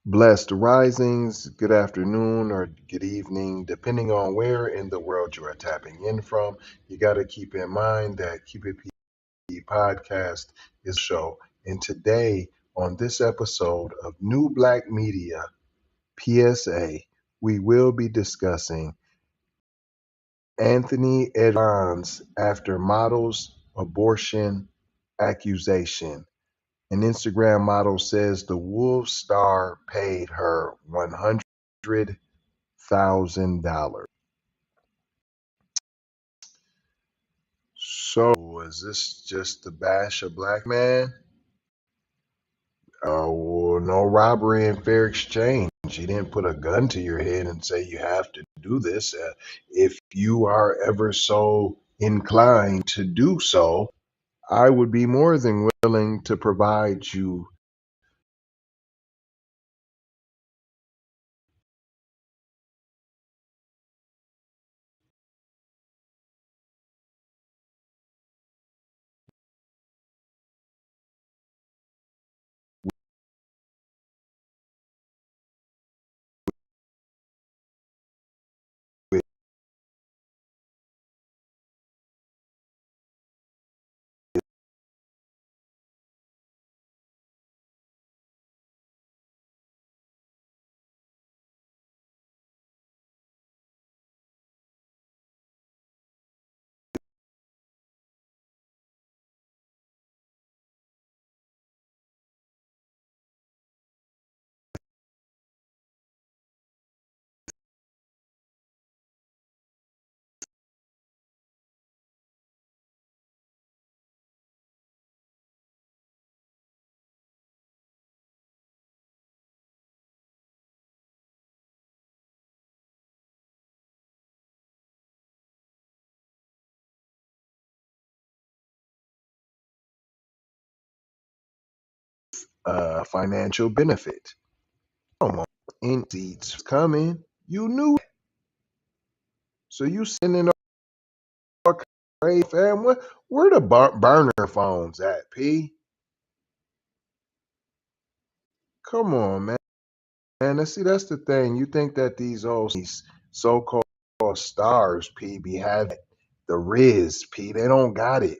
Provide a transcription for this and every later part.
Blessed risings, good afternoon or good evening, depending on where in the world you are tapping in from. You got to keep in mind that Keep It P podcast is a show. And today, on this episode of New Black Media PSA, we will be discussing Anthony Edwards after model's abortion accusation. An Instagram model says the Wolf star paid her $100,000. So, is this just to bash a black man? Well, no robbery and fair exchange. He didn't put a gun to your head and say you have to do this. If you are ever so inclined to do so, I would be more than willing to provide you with financial benefit. Come on, in seats coming. You knew it. So you sending all crazy fam. Where the burner phones at, P? Come on, man. And see, that's the thing. You think that these so-called stars, P, be having the Riz, P. They don't got it.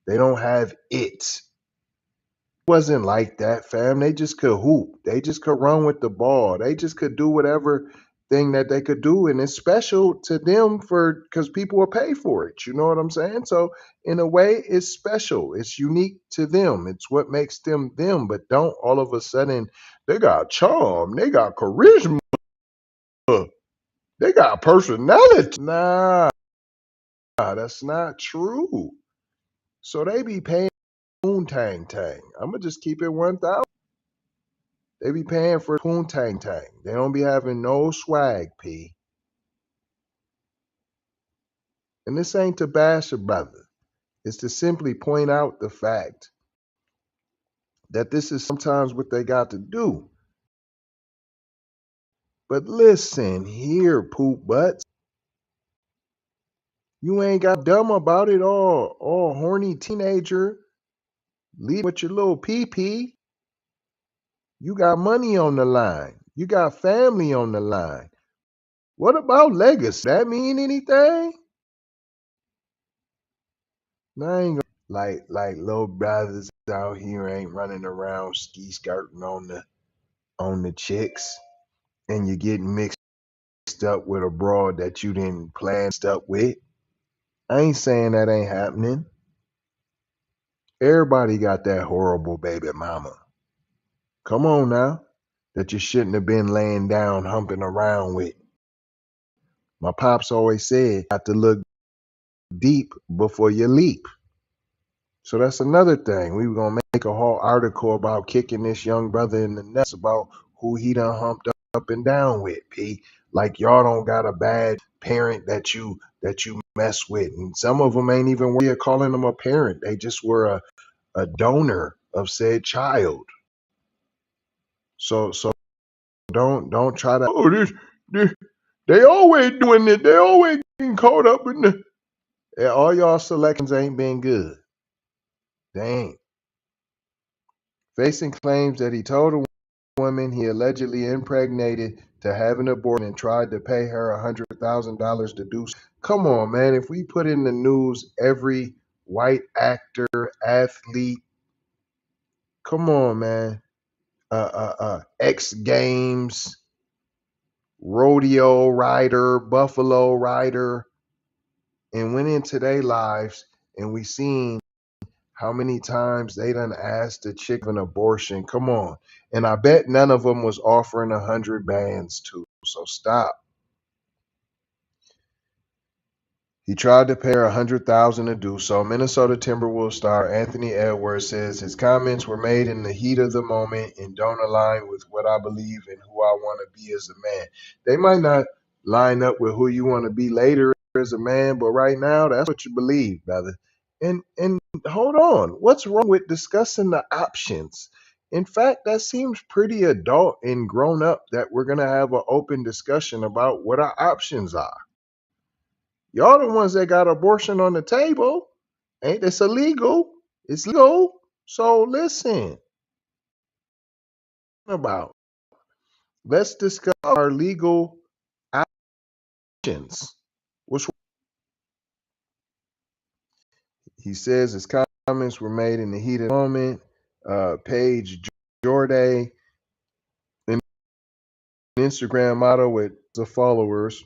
They don't have it. Wasn't like that, fam. They just could hoop. They just could run with the ball. They just could do whatever thing that they could do, and it's special to them for because people will pay for it. You know what I'm saying? So in a way, it's special. It's unique to them. It's what makes them them. But don't all of a sudden they got charm. They got charisma. They got personality. Nah, that's not true. So they be paying tang tang. I'm gonna just keep it 1,000. They be paying for tang tang. They don't be having no swag, P. And this ain't to bash a brother. It's to simply point out the fact that this is sometimes what they got to do. But listen here, poop butts. You ain't got dumb about it all horny teenager. Leave with your little pee. You got money on the line. You got family on the line. What about legacy? That mean anything? No, I ain't like little brothers out here ain't running around ski skirting on the chicks, and you getting mixed up with a broad that you didn't plan up with. I ain't saying that ain't happening. Everybody got that horrible baby mama. Come on now, that you shouldn't have been laying down humping around with. My pops always said, you got to look deep before you leap. So that's another thing. We were gonna make a whole article about kicking this young brother in the nuts about who he done humped up and down with, P. Like y'all don't got a bad parent that you mess with. And some of them ain't even worthy of calling them a parent. They just were a donor of said child. So don't try to this they always doing it. They always getting caught up in the all y'all selections ain't been good. They ain't. Facing claims that he told a woman he allegedly impregnated to have an abortion and tried to pay her $100,000 to do so. Come on, man. If we put in the news every white actor, athlete, come on, man. X Games, rodeo rider, buffalo rider, and went into their lives, and we seen how many times they done asked a chick an abortion. Come on. And I bet none of them was offering 100 bands too. So stop. He tried to pay her 100,000 to do so. Minnesota Timberwolves star Anthony Edwards says his comments were made in the heat of the moment and don't align with what I believe and who I want to be as a man. They might not line up with who you want to be later as a man, but right now that's what you believe, brother. And hold on, what's wrong with discussing the options? In fact, that seems pretty adult and grown up that we're gonna have an open discussion about what our options are. Y'all the ones that got abortion on the table. Ain't this illegal? It's legal. So listen about. Let's discuss our legal options. Which he says his comments were made in the heat of the moment. Paige Jordae, an Instagram model with the followers.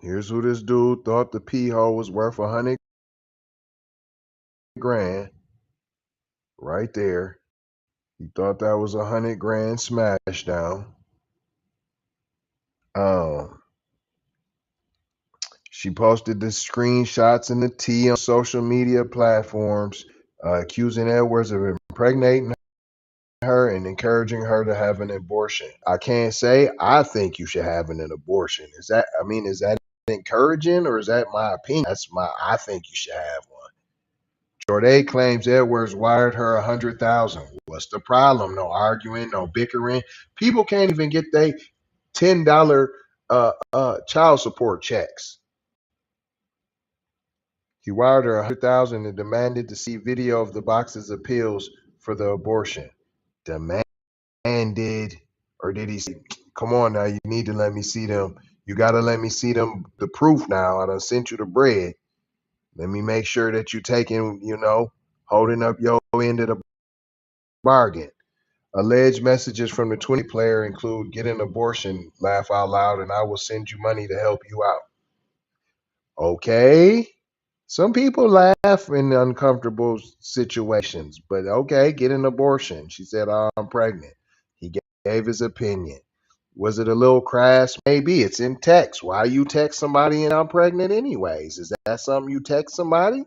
Here's who this dude thought the pee hole was worth 100 grand. Right there. He thought that was 100 grand smash down. She posted the screenshots and the tea on social media platforms, accusing Edwards of impregnating her and encouraging her to have an abortion. I can't say I think you should have an abortion. Is that encouraging or is that my opinion? I think you should have one. Jordae claims Edwards wired her 100,000. What's the problem? No arguing, no bickering. People can't even get their $10 child support checks. He wired her 100,000 and demanded to see video of the boxes of pills for the abortion. Demanded, or did he say, come on now, you need to let me see them. You got to let me see them, the proof now. I done sent you the bread. Let me make sure that you taking, holding up your end of the bargain. Alleged messages from the 20 player include get an abortion, laugh out loud, and I will send you money to help you out. Okay. Some people laugh in uncomfortable situations, but okay, get an abortion. She said, oh, I'm pregnant. He gave his opinion. Was it a little crass? Maybe. It's in text. Why you text somebody and I'm pregnant anyways? Is that something you text somebody?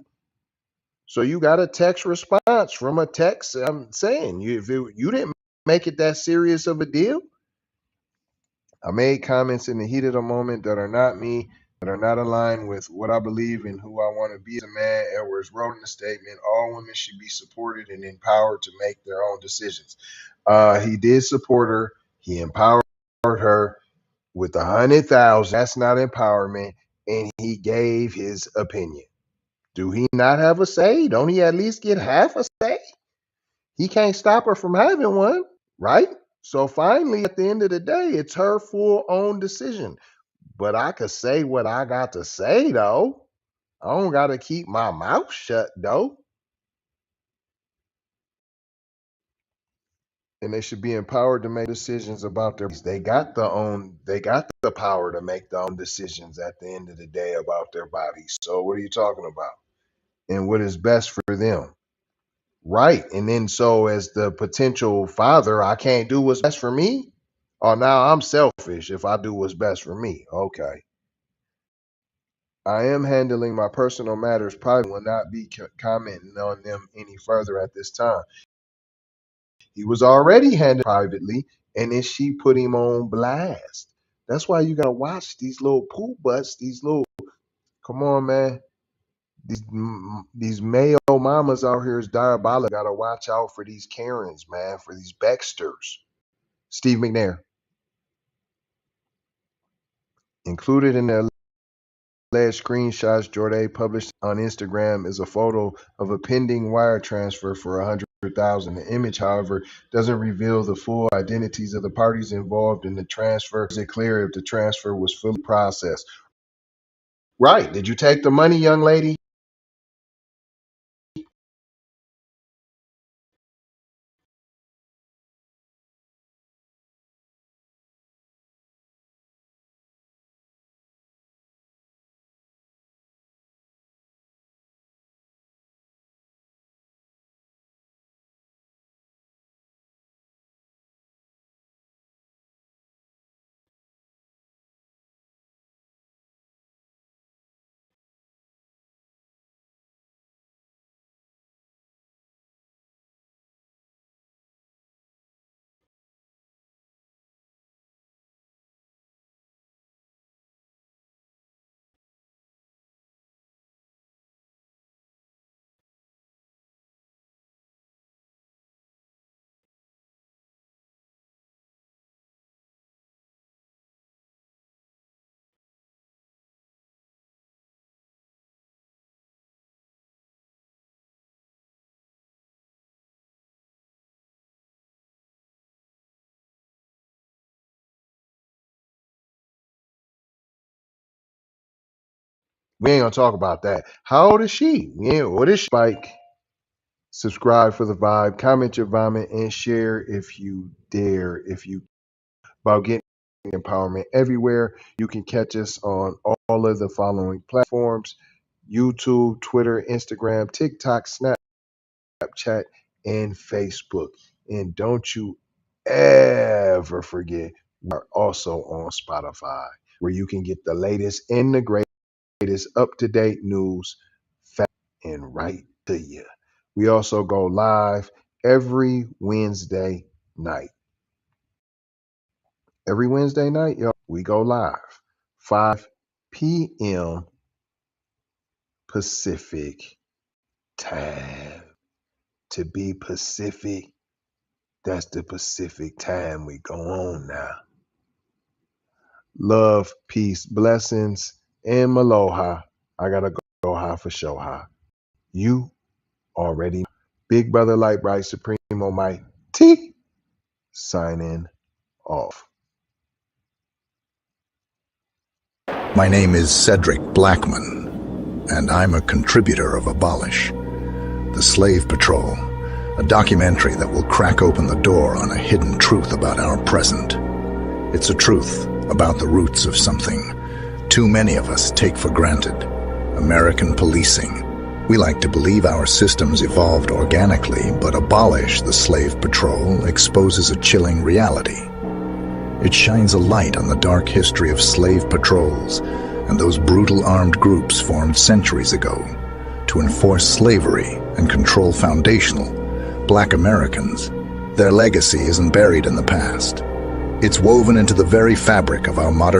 So you got a text response from a text. I'm saying you didn't make it that serious of a deal. I made comments in the heat of the moment that are not me, that are not aligned with what I believe and who I want to be as a man. Edwards wrote in the statement, all women should be supported and empowered to make their own decisions. He did support her. He empowered her with 100,000. That's not empowerment. And he gave his opinion. Do he not have a say? Don't he at least get half a say? He can't stop her from having one, right? So finally, at the end of the day, it's her full own decision. But I could say what I got to say, though. I don't got to keep my mouth shut, though. And they should be empowered to make decisions about their. They got the power to make their own decisions at the end of the day about their bodies. So what are you talking about? And what is best for them? Right. And then so as the potential father, I can't do what's best for me. Oh, now I'm selfish if I do what's best for me. Okay. I am handling my personal matters privately, will not be commenting on them any further at this time. He was already handled privately, and then she put him on blast. That's why you gotta watch these little poop butts, come on, man. These male mamas out here is diabolical. Gotta watch out for these Karens, man, for these Baxters. Steve McNair. Included in the alleged screenshots Jordae published on Instagram is a photo of a pending wire transfer for $100,000. The image, however, doesn't reveal the full identities of the parties involved in the transfer. Is it clear if the transfer was fully processed? Right. Did you take the money, young lady? We ain't gonna talk about that. How old is she? What is she? Spike. Subscribe for the vibe. Comment your vomit and share if you dare. If you about getting empowerment everywhere, you can catch us on all of the following platforms: YouTube, Twitter, Instagram, TikTok, Snapchat, and Facebook. And don't you ever forget, we are also on Spotify, where you can get the latest and the greatest up-to-date news, fact, and right to you. We also go live every Wednesday night. Every Wednesday night, yo, we go live 5 p.m. Pacific time. To be Pacific, that's the Pacific time we go on now. Love, peace, blessings, and maloha. I gotta go high for show high. You already Big Brother Light Bright Supremo Mike T signing off. My name is Cedric Blackman, and I'm a contributor of Abolish, the Slave Patrol, a documentary that will crack open the door on a hidden truth about our present. It's a truth about the roots of something too many of us take for granted: American policing. We like to believe our systems evolved organically, but Abolish, the Slave Patrol, exposes a chilling reality. It shines a light on the dark history of slave patrols and those brutal armed groups formed centuries ago to enforce slavery and control foundational Black Americans. Their legacy isn't buried in the past. It's woven into the very fabric of our modern